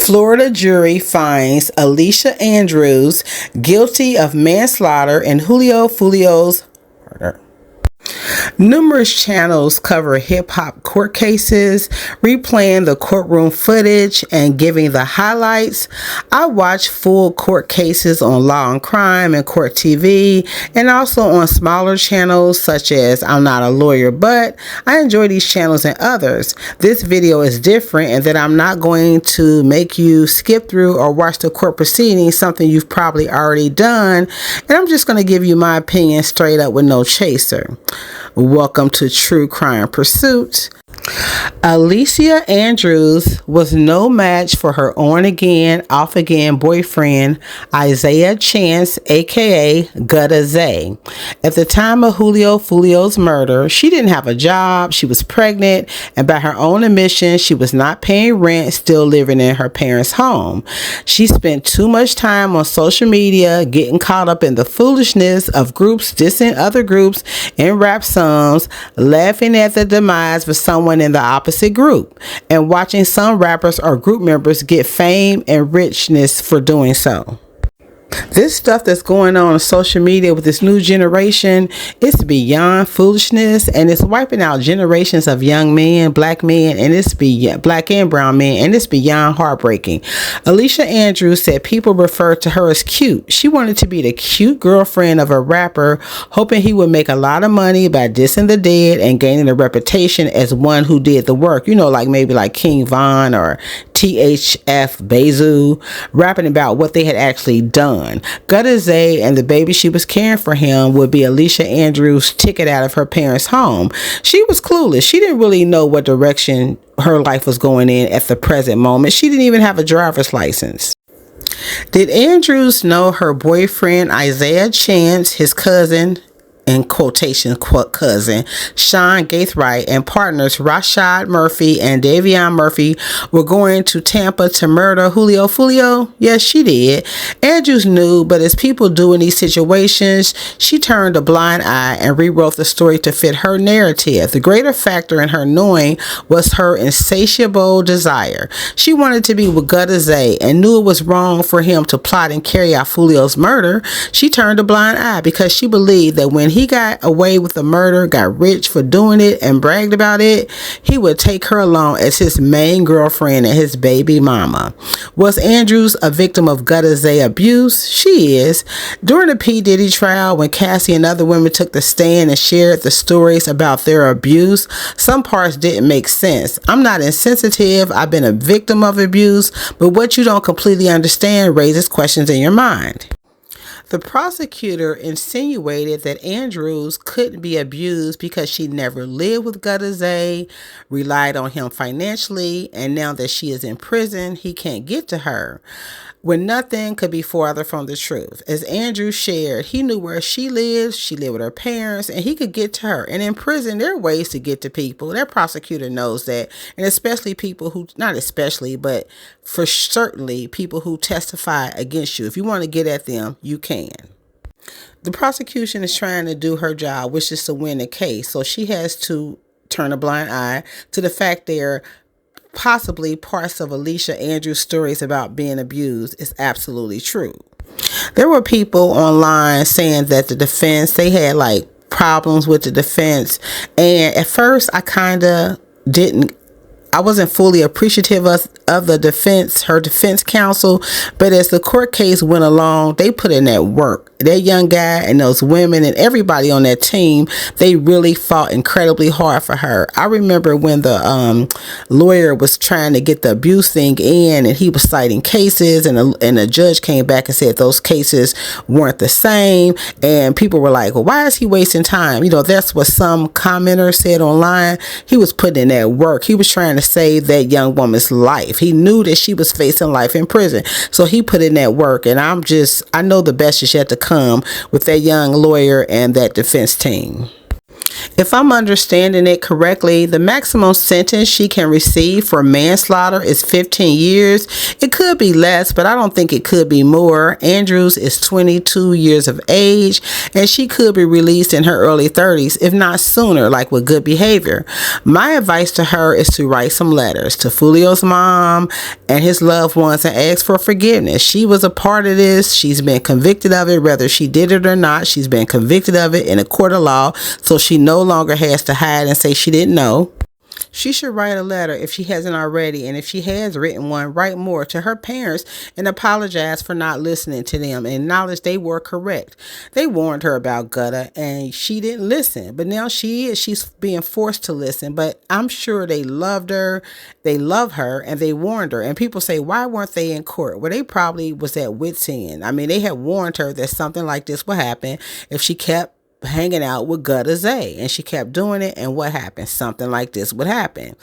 Florida jury finds Alicia Andrews guilty of manslaughter in Fulio's murder. Numerous channels cover hip-hop court cases, replaying the courtroom footage and giving the highlights. I watch full court cases on Law and Crime and Court TV, and also on smaller channels such as I'm Not a Lawyer, but I enjoy these channels and others. This video is different in that I'm not going to make you skip through or watch the court proceedings, something you've probably already done, and I'm just going to give you my opinion straight up with no chaser. Welcome to True Crime Pursuit. Alicia Andrews was no match for her on-again, off-again boyfriend, Isaiah Chance, aka Gutta Zay. At the time of Fulio's murder, she didn't have a job, she was pregnant, and by her own admission, she was not paying rent, still living in her parents' home. She spent too much time on social media, getting caught up in the foolishness of groups dissing other groups in rap songs, laughing at the demise of someone in the opposite group, and watching some rappers or group members get fame and richness for doing so. This stuff that's going on social media with this new generation, it's beyond foolishness, and it's wiping out generations of young men, black men, and it's black and brown men, and it's beyond heartbreaking. Alicia Andrews said people referred to her as cute. She wanted to be the cute girlfriend of a rapper, hoping he would make a lot of money by dissing the dead and gaining a reputation as one who did the work. You know, like maybe like King Von or THF Bezu, rapping about what they had actually done. Gutta Zay and the baby she was carrying for him would be Alicia Andrews' ticket out of her parents' home. She was clueless. She didn't really know what direction her life was going in at the present moment. She didn't even have a driver's license. Did Andrews know her boyfriend Isaiah Chance, his cousin, in quotation cousin, Sean Gaithright, and partners Rashad Murphy and Davion Murphy were going to Tampa to murder Fulio? Yes, she did. Andrews knew, but as people do in these situations, she turned a blind eye and rewrote the story to fit her narrative. The greater factor in her knowing was her insatiable desire. She wanted to be with Gutta Zay and knew it was wrong for him to plot and carry out Fulio's murder. She turned a blind eye because she believed that when he got away with the murder, got rich for doing it, and bragged about it, he would take her along as his main girlfriend and his baby mama. Was Andrews a victim of Gutta Zay abuse? She is. During the P. Diddy trial, when Cassie and other women took the stand and shared the stories about their abuse, some parts didn't make sense. I'm not insensitive. I've been a victim of abuse, but what you don't completely understand raises questions in your mind. The prosecutor insinuated that Andrews couldn't be abused because she never lived with Gutta Zay, relied on him financially, and now that she is in prison, he can't get to her. When nothing could be farther from the truth. As Andrews shared, he knew where she lived with her parents, and he could get to her. And in prison, there are ways to get to people. That prosecutor knows that. And especially people who, not especially, but for certainly people who testify against you. If you want to get at them, you can. The prosecution is trying to do her job, which is to win the case. So she has to turn a blind eye to the fact there possibly parts of Alicia Andrews' stories about being abused is absolutely true. There were people online saying that the defense, they had like problems with the defense, and at first I wasn't fully appreciative of the defense, her defense counsel, but as the court case went along, they put in that work. That young guy and those women and everybody on that team, they really fought incredibly hard for her. I remember when the lawyer was trying to get the abuse thing in, and he was citing cases, and the judge came back and said those cases weren't the same, and people were like, well, why is he wasting time? You know, that's what some commenter said online. He was putting in that work. He was trying to save that young woman's life. He knew that she was facing life in prison, so he put in that work, and I know the best is yet to come with that young lawyer and that defense team. If I'm understanding it correctly, the maximum sentence she can receive for manslaughter is 15 years. It could be less, but I don't think it could be more. Andrews is 22 years of age, and she could be released in her early 30s, if not sooner, like with good behavior. My advice to her is to write some letters to Foolio's mom and his loved ones and ask for forgiveness. She was a part of this. She's been convicted of it, whether she did it or not. She's been convicted of it in a court of law, so she no longer has to hide and say she didn't know. She should write a letter if she hasn't already, and if she has written one, write more to her parents and apologize for not listening to them and acknowledge they were correct. They warned her about gutter and she didn't listen, but now she's being forced to listen. But I'm sure they loved her, they love her, and they warned her. And people say, why weren't they in court? Well, they probably was at wit's end. I mean, they had warned her that something like this would happen if she kept hanging out with Gutter Zay, and she kept doing it, and what happened? Something like this would happen.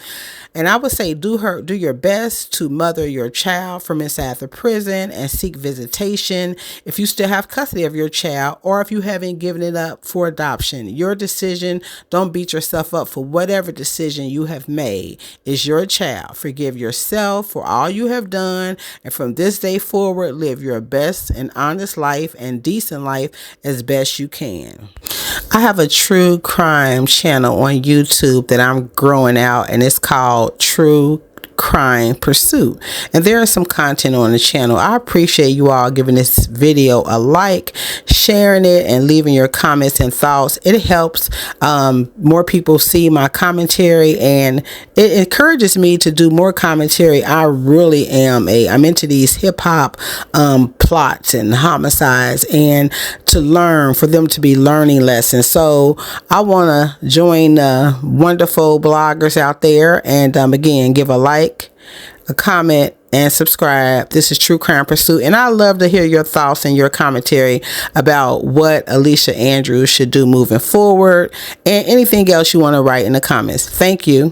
And I would say do your best to mother your child from inside the prison and seek visitation if you still have custody of your child, or if you haven't given it up for adoption. Your decision. Don't beat yourself up for whatever decision you have made. Is your child. Forgive yourself for all you have done, and from this day forward, live your best and honest life and decent life as best you can. I have a true crime channel on YouTube that I'm growing out, and it's called True Crime Pursuit, and there is some content on the channel. I appreciate you all giving this video a like, sharing it, and leaving your comments and thoughts. It helps more people see my commentary, and it encourages me to do more commentary. I'm into these hip-hop plots and homicides, and to learn, for them to be learning lessons. So I want to join wonderful bloggers out there, and again, give a like, a comment, and subscribe. This is True Crime Pursuit, and I love to hear your thoughts and your commentary about what Alicia Andrews should do moving forward, and anything else you want to write in the comments. Thank you.